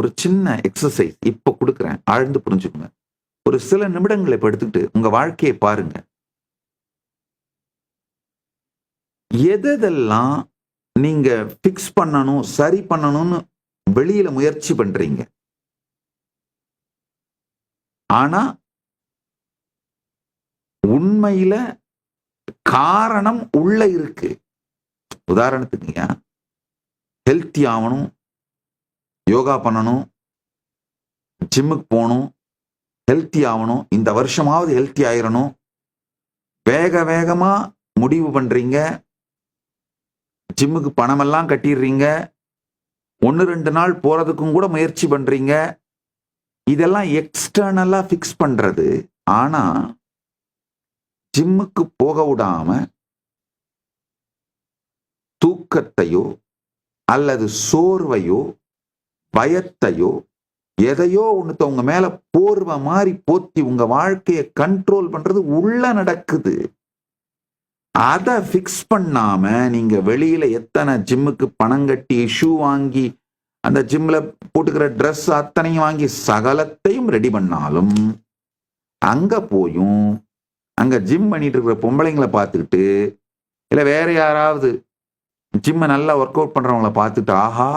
ஒரு சின்ன எக்ஸசைஸ் இப்ப கொடுக்குறேன், ஆழ்ந்து புரிஞ்சுக்குங்க. ஒரு சில நிமிடங்களை இப்ப எடுத்துக்கிட்டு உங்க வாழ்க்கையை பாருங்க. எதெல்லாம் நீங்க பிக்ஸ் பண்ணணும், சரி பண்ணணும்னு வெளியில முயற்சி பண்றீங்க. ஆனா உண்மையில காரணம் உள்ள இருக்கு. உதாரணத்துக்குங்க, ஹெல்த்தி ஆகணும், யோகா பண்ணணும், ஜிம்முக்கு போகணும், ஹெல்த்தி ஆகணும், இந்த வருஷமாவது ஹெல்த்தி ஆயிரணும், வேக வேகமா முடிவு பண்றீங்க, ஜிம்முக்கு பணமெல்லாம் கட்டிடுறீங்க, 1-2 நாள் போறதுக்கும் கூட முயற்சி பண்றீங்க. இதெல்லாம் எக்ஸ்டர்னலா பிக்ஸ் பண்றது. ஆனா ஜிம்முக்கு போக விடாம தூக்கத்தையோ அல்லது சோர்வையோ பயத்தையோ எதையோ ஒண்ணுத்த உங்க மேல போர்வை மாதிரி போத்தி உங்க வாழ்க்கையை கண்ட்ரோல் பண்றது உள்ள நடக்குது. அதை பிக்ஸ் பண்ணாம நீங்க வெளியில எத்தனை ஜிம்முக்கு பணம் கட்டி ஷூ வாங்கி அந்த ஜிம்ல போட்டுக்கிற ட்ரெஸ் அத்தனையும் வாங்கி சகலத்தையும் ரெடி பண்ணாலும் அங்க போயும் அங்க ஜிம் பண்ணிட்டு இருக்கிற பொம்பளைங்களை பார்த்துக்கிட்டு இல்ல வேற யாராவது ஜிம்மை நல்லா ஒர்க் அவுட் பண்றவங்களை பார்த்துட்டு ஆஹா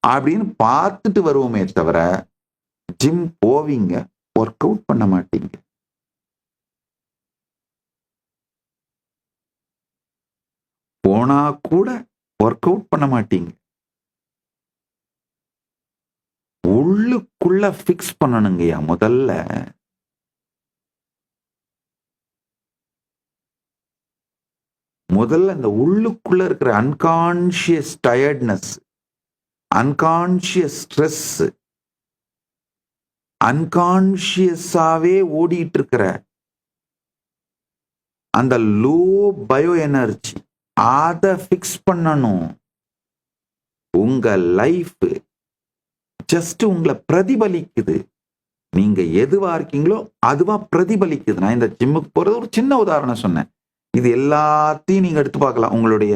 அப்படின்னு பார்த்துட்டு வருவோமே தவிர ஜிம் போவீங்க, ஒர்க் அவுட் பண்ண மாட்டீங்க. போனா கூட ஒர்க் அவுட் பண்ண மாட்டீங்க. உள்ளுக்குள்ள பிக்ஸ் பண்ணணுங்கய்யா. முதல்ல இந்த உள்ளுக்குள்ள இருக்கிற அன்கான்ஷியஸ் டயர்ட்னஸ், அன்கான்ஷியஸ் ஸ்ட்ரெஸ், அன்கான்ஷியஸாவே ஓடிட்டு இருக்கிற அந்த லோ பயோ எனர்ஜி, அதை பிக்ஸ் பண்ணணும். உங்க லைஃப் ஜஸ்ட் உங்களை பிரதிபலிக்குது. நீங்க எதுவா இருக்கீங்களோ அதுவா பிரதிபலிக்குது. நான் இந்த ஜிம்முக்கு போறது ஒரு சின்ன உதாரணம் சொன்னேன். இது எல்லாத்தையும் நீங்க எடுத்து பார்க்கலாம். உங்களுடைய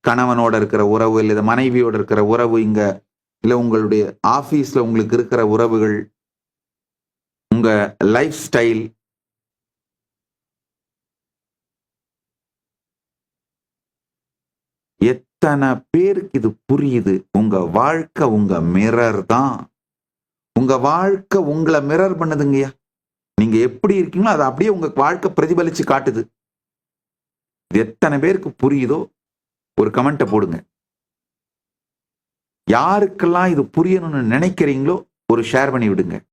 கணவனோட இருக்கிற உறவு, இல்ல மனைவியோட இருக்கிற உறவு, இங்க இல்ல உங்களுடைய ஆபீஸ்ல உங்களுக்கு இருக்கிற உறவுகள், உங்க லைஃப் ஸ்டைல், எத்தனை பேருக்கு இது புரியுது? உங்க வாழ்க்கை உங்க மிரர் தான். உங்க வாழ்க்கை உங்களை மிரர் பண்ணுதுங்கய்யா. நீங்க எப்படி இருக்கீங்களோ அதை அப்படியே உங்க வாழ்க்கை பிரதிபலிச்சு காட்டுது. எத்தனை பேருக்கு புரியுதோ ஒரு கமெண்ட்டை போடுங்க. யாருக்கெல்லாம் இது புரியணும்னு நினைக்கிறீங்களோ ஒரு ஷேர் பண்ணி விடுங்க.